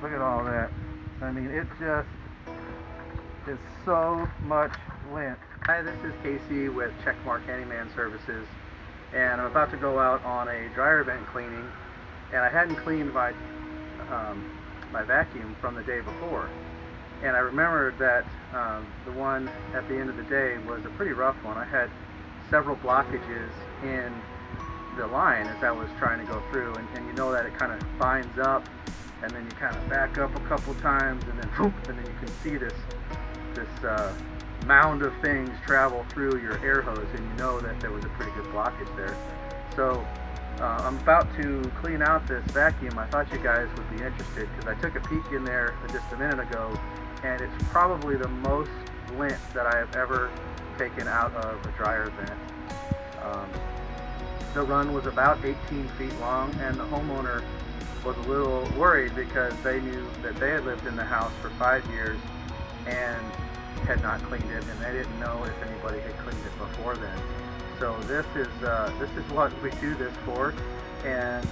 Look at all that. I mean, it just is so much lint. Hi, this is Casey with CheckMark Handyman Services, and I'm about to go out on a dryer vent cleaning, and I hadn't cleaned my vacuum from the day before. And I remembered that the one at the end of the day was a pretty rough one. I had several blockages in the line as I was trying to go through, and you know that it kind of binds up, and then you kind of back up a couple times, and then whoop, and then you can see this mound of things travel through your air hose, and you know that there was a pretty good blockage there. So I'm about to clean out this vacuum. I thought you guys would be interested because I took a peek in there just a minute ago, and it's probably the most lint that I have ever taken out of a dryer vent. The run was about 18 feet long, and the homeowner was a little worried because they knew that they had lived in the house for 5 years and had not cleaned it, and they didn't know if anybody had cleaned it before then. So this is what we do this for, and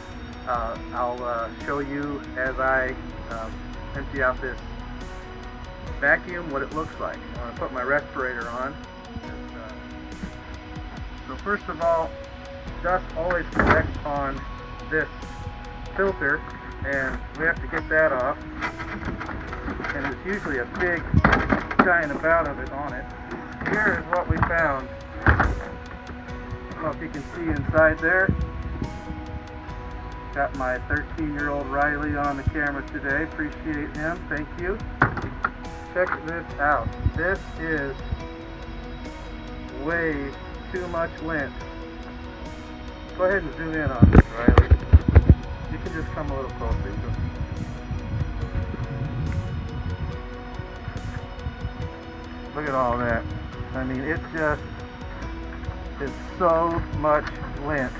I'll show you as I empty out this vacuum what it looks like. I'm going to put my respirator on. So first of all, dust always collects on this filter, and we have to get that off, and there's usually a big giant amount of it on it. Here is what we found. I don't know if you can see inside there. Got my 13-year-old Riley on the camera today. Appreciate him. Thank you. Check this out. This is way too much lint. Go ahead and zoom in on this, Riley. You can just come a little closer. Look at all that. I mean, it just is so much lint.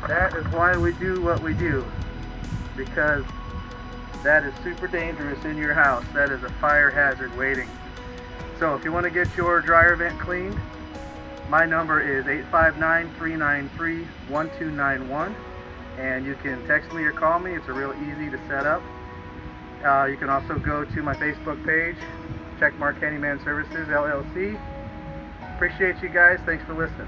That is why we do what we do, because that is super dangerous in your house. That is a fire hazard waiting. So if you want to get your dryer vent cleaned, my number is 859-393-1291, and you can text me or call me. It's real easy to set up. You can also go to my Facebook page, CheckMark Handyman Services LLC. Appreciate you guys. Thanks for listening.